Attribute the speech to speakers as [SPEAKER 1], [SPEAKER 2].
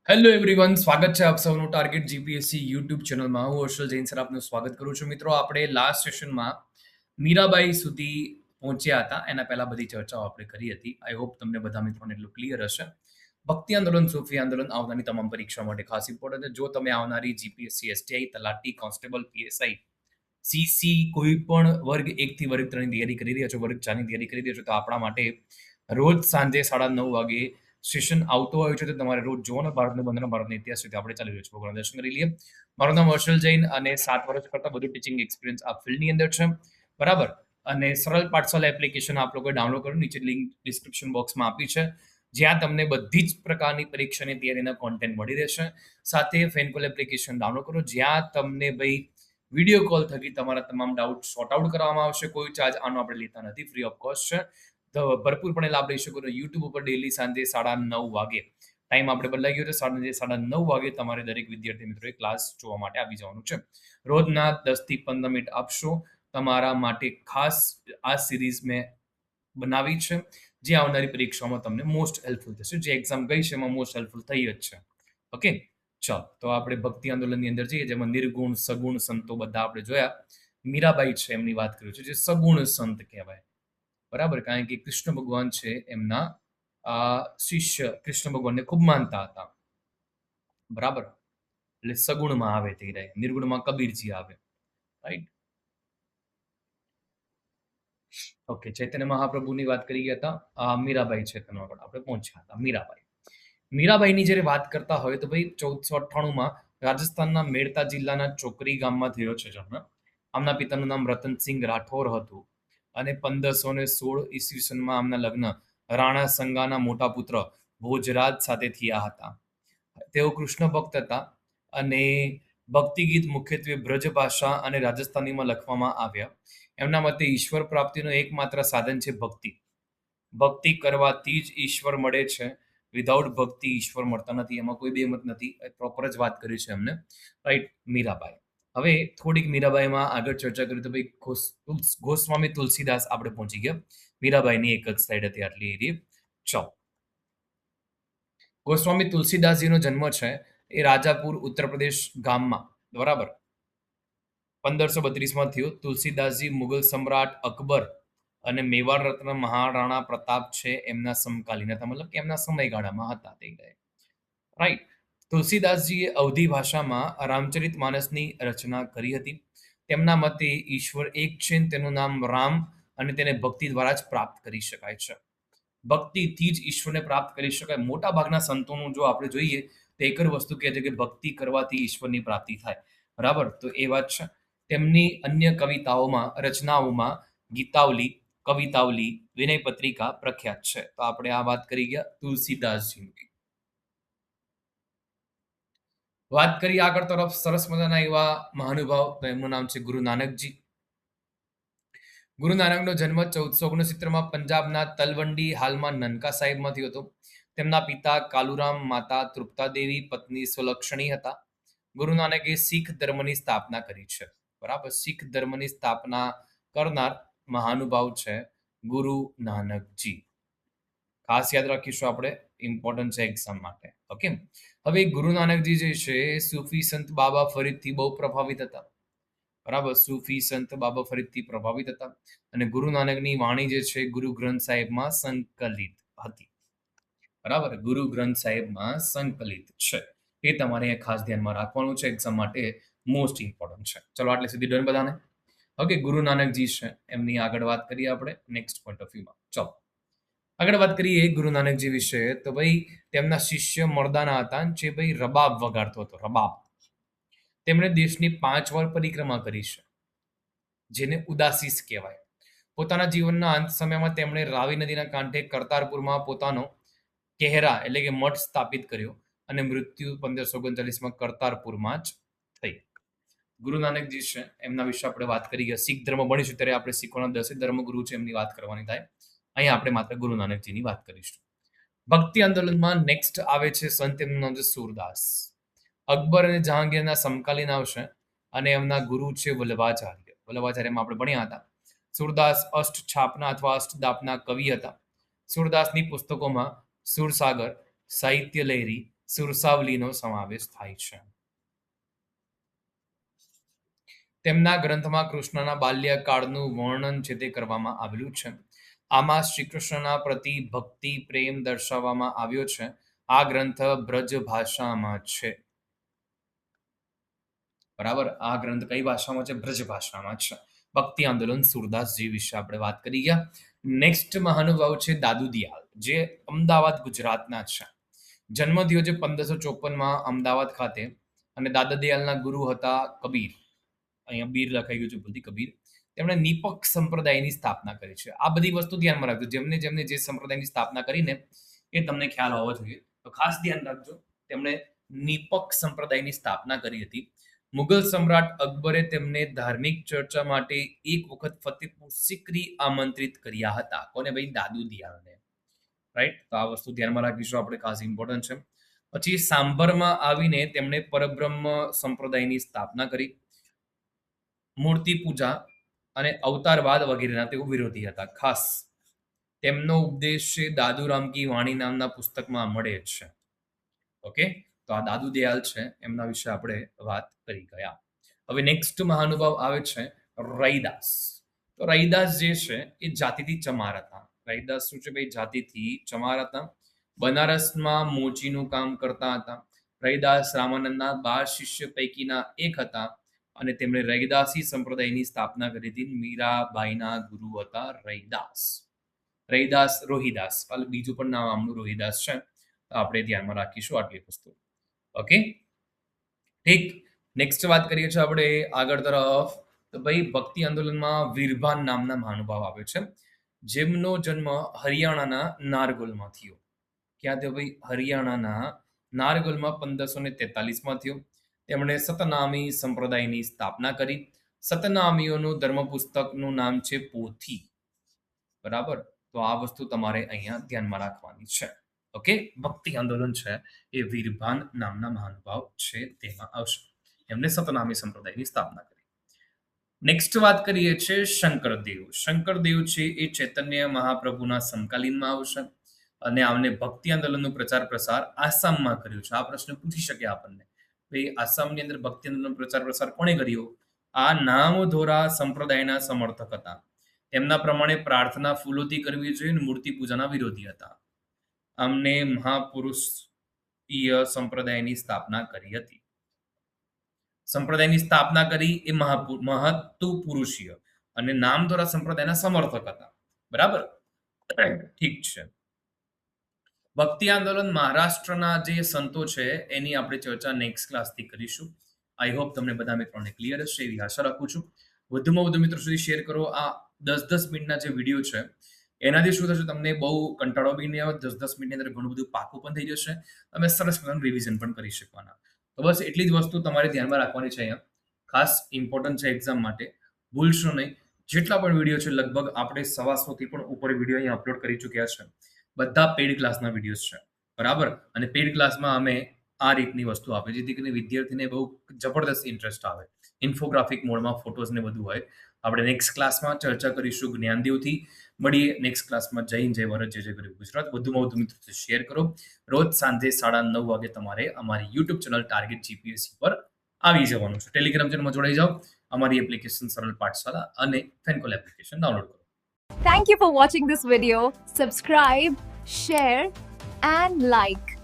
[SPEAKER 1] Hello everyone, સ્વાગત છે આપ સૌનું ટાર્ગેટ જીપીએસસી યુટ્યુબ ચેનલમાં. હું હર્ષલ જૈન સર આપનું સ્વાગત કરું છું. મિત્રો, આપણે લાસ્ટ સેશનમાં મીરાબાઈ સુધી પહોંચ્યા હતા. એના પહેલા બધી ચર્ચાઓ આપણે કરી હતી. આઈ હોપ તમને બધા મિત્રોને એટલું ક્લિયર હશે. ભક્તિ આંદોલન, સૂફી આંદોલન આવનારી તમામ પરીક્ષા માટે ખાસ ઇમ્પોર્ટન્ટ છે. જો તમે આવનારી જીપીએસસી, એસટીઆઈ, તલાટી, કોન્સ્ટેબલ, પીએસઆઈ, સીસી કોઈ પણ વર્ગ 1 થી વર્ગ 3 ની તૈયારી કરી રહ્યા છો, વર્ગ 4 ની તૈયારી કરી રહ્યા છો, તો આપણા માટે રોજ સાંજે 9:30 વાગે સેશન આવતો હોય છે. તો તમારે રોજ જોવાનો ભારતનો બંધનો ભારતનો ઇતિહાસ સુધી આપણે ચાલી રહ્યો છે. ભગવાન દર્શન કરી લઈએ. મારું નામ હર્ષલ જૈન અને 7 વર્ષ કરતા વધુ ટીચિંગ એક્સપિરિયન્સ આ ફિલ્ડની અંદર છે. બરાબર. અને સરળ પાઠશાલા એપ્લિકેશન આપ લોકો ડાઉનલોડ કરો. નીચે લિંક ડિસ્ક્રિપ્શન બોક્સમાં આપી છે, જ્યાં તમને બધી જ પ્રકારની પરીક્ષાની તૈયારીના કોન્ટેન્ટ મળી રહેશે. સાથે ફેનકોલ એપ્લિકેશન ડાઉનલોડ કરો, જ્યાં તમને ભાઈ વિડીયો કોલ થકી તમારા તમામ ડાઉટ સોર્ટ આઉટ કરવામાં આવશે. કોઈ ચાર્જ આનો આપણે લેતા નથી, ફ્રી ઓફ કોસ્ટ છે. તો ભરપૂરપણે લાભ લઈ શકો. યુટ્યુબ ઉપર ડેલી સાંજે 9:30 વાગે ટાઈમ આપણે બદલાઈ ગયો છે. સાંજે 9:30 વાગે તમારે દરેક વિદ્યાર્થી મિત્રોએ ક્લાસ જોવા માટે આવી જવાનું છે. રોજના 10 થી 15 મિનિટ આપશો. તમારા માટે ખાસ આ સિરીઝ મેં બનાવી છે, જે આવનારી પરીક્ષાઓમાં તમને મોસ્ટ હેલ્પફુલ થશે. જે એક્ઝામ ગઈ છે એમાં મોસ્ટ હેલ્પફુલ થઈ જ છે. ઓકે, ચાલો તો આપણે ભક્તિ આંદોલનની અંદર જઈએ, જેમાં નિર્ગુણ સગુણ સંતો બધા આપણે જોયા. મીરાબાઈ છે એમની વાત કર્યું છે, જે સગુણ સંત કહેવાય. બરાબર, કારણ કે કૃષ્ણ ભગવાન છે એમના શિષ્ય કૃષ્ણ ભગવાનને ખૂબ માનતા હતા. બરાબર, એટલે સગુણમાં આવે તે રહે, નિર્ગુણમાં કબીરજી આવે. રાઈટ. ઓકે, ચૈતન્ય મહાપ્રભુની વાત કરી ગયા હતા. મીરાબાઈ ચેતન આગળ આપણે પહોંચ્યા હતા. મીરાબાઈની જ્યારે વાત કરતા હોય તો ભાઈ 1498માં રાજસ્થાનના મેડતા જિલ્લાના ચોકરી ગામમાં થયો છે જન્મ. આમના પિતાનું નામ રતનસિંહ રાઠોર હતું અને 1516 ઈસવીસનમાં આમના લગ્ન રાણા સંગાના મોટા પુત્ર ભોજરાજ સાથે થયા હતા. તેઓ કૃષ્ણ ભક્ત હતા અને ભક્તિ ગીત મુખ્યત્વે બ્રજ ભાષા અને રાજસ્થાનીમાં લખવામાં આવ્યા. એમના મતે ઈશ્વર પ્રાપ્તિનું એકમાત્ર સાધન છે ભક્તિ. ભક્તિ કરવાથી જ ઈશ્વર મળે છે. વિધાઉટ ભક્તિ ઈશ્વર મળતા નથી. એમાં કોઈ બે મત નથી. પ્રોપર જ વાત કરી છે એમને. રાઈટ. મીરાબાઈ. હવે થોડીક મીરાબાઈમાં આગળ ચર્ચા કરી તો ભાઈ ગોસ્વામી તુલસીદાસ આપણે પહોંચી ગયા. મીરાબાઈની એક જ સાઈડ હતી આટલી એરિયા. ચાલો. ગોસ્વામી તુલસીદાસજીનો જન્મ છે એ રાજાપુર ઉત્તર પ્રદેશ ગામમાં. બરાબર. 1532માં થયો. તુલસીદાસજી મુગલ સમ્રાટ અકબર અને મેવાડ રત્ન મહારાણા પ્રતાપ છે એમના સમકાલીન હતા, મતલબ કે એમના સમયગાળામાં હતા તે ગયે. રાઈટ. તુલસીદાસજીએ અવધી ભાષામાં રામચરિત માનસની રચના કરી હતી. તેમના મતે ઈશ્વર એક છે, તેનું નામ રામ, અને તેને ભક્તિ દ્વારા જ પ્રાપ્ત કરી શકાય છે. ભક્તિથી જ ઈશ્વરને પ્રાપ્ત કરી શકાય. મોટા ભાગના સંતોનું જો આપણે જોઈએ તો એક જ વસ્તુ કહે છે કે ભક્તિ કરવાથી ઈશ્વરની પ્રાપ્તિ થાય. બરાબર, તો એ વાત છે. તેમની અન્ય કવિતાઓમાં રચનાઓમાં ગીતાવલી, કવિતાવલી, વિનય પત્રિકા પ્રખ્યાત છે. તો આપણે આ વાત કરી ગયા તુલસીદાસજીની. વાત કરીએ આગળ તરફ સરસ મજાના એવા મહાનુભાવ, તો એમનું નામ છે ગુરુ નાનકજી. ગુરુ નાનકનો જન્મ 1469માં પંજાબના તલવંડી, હાલમાં નનકા સાહેબમાં થયો હતો. તેમના પિતા કાલુરામ, માતા તૃપ્તા દેવી, પત્ની સુલક્ષણી હતા. ગુરુ નાનકે શીખ ધર્મની સ્થાપના કરી છે. બરાબર, શીખ ધર્મની સ્થાપના કરનાર મહાનુભાવ છે ગુરુ નાનકજી. ખાસ યાદ રાખીશું આપણે, ઇમ્પોર્ટન્ટ છે એક્ઝામ માટે. ઓકે. હવે ગુરુ નાનકજી જે છે સૂફી સંત બાબા ફરીદથી બહુ પ્રભાવિત હતા. બરાબર, સૂફી સંત બાબા ફરીદથી પ્રભાવિત હતા અને ગુરુ નાનકની વાણી જે છે ગુરુ ગ્રંથ સાહેબમાં સંકલિત હતી. બરાબર, ગુરુ ગ્રંથ સાહેબમાં સંકલિત છે. એ તમારે ખાસ ધ્યાનમાં રાખવાનું છે, એક્ઝામ માટે મોસ્ટ ઇમ્પોર્ટન્ટ છે. ચલો, આટલે સુધી ડન બધાને. ઓકે, ગુરુ નાનકજી છે એમની આગળ વાત કરીએ આપણે નેક્સ્ટ પોઈન્ટ ઓફ વ્યૂમાં. ચલો આગળ વાત કરીએ ગુરુ નાનકજી વિશે. તો ભાઈ તેમના શિષ્ય મર્દાના હતા, જે ભાઈ રબાબ વગાડતો હતો. રબાબ. તેમણે દેશની 5 વાર પરિક્રમા કરી છે, જેને ઉદાસીસ કહેવાય. પોતાના જીવનના અંત સમયમાં તેમણે રાવી નદીના કાંઠે કરતારપુરમાં પોતાનો કહેરા એટલે કે મઠ સ્થાપિત કર્યો અને મૃત્યુ 1539માં કરતારપુરમાં જ થઈ. ગુરુ નાનકજી છે એમના વિશે આપણે વાત કરી ગયા. શીખ ધર્મ ભણીશું ત્યારે આપણે શીખવાના 10 ધર્મગુરુ છે એમની વાત કરવાની થાય. અહીંયા આપણે માત્ર ગુરુ નાનકજીની વાત કરીશું. ભક્તિ આંદોલનમાં નેક્સ્ટ આવે છે સંત, એમનું નામ છે સુરદાસ. અકબર અને જહાંગીરના સમકાલીન આવશે અને એમના ગુરુ છે વલ્લભાચાર્ય. વલ્લભાચાર્યમાં આપણે ભણ્યા હતા. સુરદાસ અષ્ટ છાપના અથવા અષ્ટદાપના કવિ હતા. સુરદાસની પુસ્તકોમાં સુરસાગર, સાહિત્ય લહેરી, સુરસાવલીનો સમાવેશ થાય છે. તેમના ગ્રંથમાં કૃષ્ણના બાલ્યકાળનું વર્ણન છે તે કરવામાં આવેલું છે. આમાં શ્રી કૃષ્ણના પ્રતિ ભક્તિ પ્રેમ દર્શાવવામાં આવ્યો છે. આ ગ્રંથ બ્રજ ભાષામાં છે. બરાબર, આ ગ્રંથ કઈ ભાષામાં છે? બ્રજ ભાષામાં છે. ભક્તિ આંદોલન સુરદાસજી વિશે આપણે વાત કરી ગયા. નેક્સ્ટ મહાનુભાવ છે દાદુ દિયાલ, જે અમદાવાદ ગુજરાતના છે. જન્મ થયો છે 1554માં અમદાવાદ ખાતે અને દાદા દિયાલના ગુરુ હતા કબીર. અહીંયા બીર લખાઈ ગયું છે, ભૂલથી કબીર. તેમણે નિપક સંપ્રદાયની સ્થાપના કરી છે. આ બધી વસ્તુ ધ્યાનમાં રાખજો. જેમને જેમને જે સંપ્રદાયની સ્થાપના કરીને એ તમને ખ્યાલ હોવો જોઈએ. તો ખાસ ધ્યાન રાખજો. તેમણે નિપક સંપ્રદાયની સ્થાપના કરી હતી. મુઘલ સમ્રાટ અકબરે તેમને ધાર્મિક ચર્ચા માટે એક વખત ફતેહપુર સિકરી આમંત્રિત કર્યા હતા. કોને ભાઈ? દાદુ દિયાલને. રાઈટ, તો આ વસ્તુ ધ્યાનમાં રાખીશું આપણે, ખાસ ઇમ્પોર્ટન્ટ છે. પછી સાંભરમાં આવીને તેમણે પરબ્રહ્મ સંપ્રદાયની સ્થાપના કરી. મૂર્તિ પૂજા અને અવતારવાદ વગેરેના તેઓ વિરોધી હતા. ખાસ તેમનો ઉપદેશ છે દાદુરામ કી વાણી નામના પુસ્તકમાં મળે છે. ઓકે, તો આ દાદુ દયાલ છે, એમના વિશે આપણે વાત કરી ગયા. હવે નેક્સ્ટ મહાનુભાવ આવે છે રૈદાસ. તો રૈદાસ જે છે એ જાતિથી ચમાર હતા. રૈદાસ શું છે ભાઈ? જાતિથી ચમાર હતા. બનારસમાં મોચીનું કામ કરતા હતા. રૈદાસ રામાનંદના 12 શિષ્ય પૈકીના એક હતા અને તેમણે રૈદાસી સંપ્રદાયની સ્થાપના કરી હતી. મીરાબાઈના ગુરુ હતા રૈદાસ. રૈદાસ રોહિદાસ, બીજું પણ નામ આમનું રોહિદાસ છે. આપણે ધ્યાનમાં રાખીશું આટલી વસ્તુ. ઓકે, ઠીક. નેક્સ્ટ વાત કરીએ છીએ આપણે આગળ તરફ. તો ભાઈ ભક્તિ આંદોલનમાં વીરભાન નામના મહાનુભાવ આવે છે, જેમનો જન્મ હરિયાણાના નારગોલમાં થયો. ક્યાં થયો ભાઈ? હરિયાણાના નારગોલમાં 1543માં થયો. તેમણે સતનામી સંપ્રદાયની સ્થાપના કરી. સતનામીઓનું ધર્મ પુસ્તકનું નામ છે પોથી. બરાબર, તો આ વસ્તુ તમારે અહીંયા ધ્યાનમાં રાખવાની છે. ઓકે, ભક્તિ આંદોલન છે એ વીરભાન નામના મહાનુભાવ છે તેમાં આવશે. એમને સતનામી સંપ્રદાયની સ્થાપના કરી. નેક્સ્ટ વાત કરીએ છીએ શંકરદેવ. શંકરદેવ છે એ ચૈતન્ય મહાપ્રભુના સમકાલીનમાં આવશે અને આમને ભક્તિ આંદોલનનો પ્રચાર પ્રસાર આસામમાં કર્યો છે. આ પ્રશ્ન પૂછી શકે આપણને, ભાઈ આસામની અંદર ભક્તિ આંદોલનનો પ્રચાર પ્રસાર કોણે કર્યો? આ નામધોરા સંપ્રદાયના સમર્થક હતા. તેમના પ્રમાણે પ્રાર્થના ફૂલોથી કરવી જોઈએ અને મૂર્તિ પૂજાના વિરોધી હતા. આમને મહાપુરુષીય સંપ્રદાયની સ્થાપના કરી હતી. સંપ્રદાયની સ્થાપના કરી એ મહત્વપુરુષીય અને નામધોરા સંપ્રદાયના સમર્થક હતા. બરાબર, ઠીક છે. ભક્તિ આંદોલન મહારાષ્ટ્રના જે સંતો છે એની આપણે ચર્ચા નેક્સ્ટ ક્લાસથી કરીશું. આઈ હોપ તમને બધા મિત્રોને ક્લિયર હશે એવી આશા રાખું છું. વધુમાં વધુ મિત્રો સુધી શેર કરો. આ 10-10 મિનિટના જે વિડીયો છે એનાથી શું થશે? તમને બહુ કંટાળો બી નહીં આવે. 10-10 મિનિટની અંદર ઘણું બધું પાકું પણ થઈ જશે. તમે સરસ મજાનું રિવિઝન પણ કરી શકવાના. તો બસ એટલી જ વસ્તુ તમારે ધ્યાનમાં રાખવાની છે. અહીંયા ખાસ ઇમ્પોર્ટન્ટ છે એક્ઝામ માટે, ભૂલશો નહીં. જેટલા પણ વિડીયો છે લગભગ આપણે 125 પણ ઉપર વિડીયો અહીંયા અપલોડ કરી ચૂક્યા છે. બધા પેઇડ ક્લાસના વિડીયોઝ છે. બરાબર, અને પેઇડ ક્લાસમાં અમે આ રીતની વસ્તુ આપે જેથી કરીને વિદ્યાર્થીને બહુ જબરદસ્ત ઇન્ટરેસ્ટ આવે. ઇન્ફોગ્રાફિક મોડમાં ફોટોઝ ને બધું હોય. આપણે નેક્સ્ટ ક્લાસમાં ચર્ચા કરીશું જ્ઞાનદેવથી. મળીએ નેક્સ્ટ ક્લાસમાં. જય હિન્દ, જય ભારત, જય જય ગરીબ ગુજરાત. વધુમાં વધુ મિત્રો શેર કરો. રોજ સાંજે 9:30 વાગે તમારે અમારી યુટ્યુબ ચેનલ ટાર્ગેટ જીપીએસસી પર આવી જવાનું છે. ટેલિગ્રામ ચેનલમાં જોડાઈ જાઓ. અમારી એપ્લિકેશન સરળ પાઠશાલા અને ફેનકોલ એપ્લિકેશન ડાઉનલોડ કરો.
[SPEAKER 2] Thank you for watching this video. Subscribe, share and like.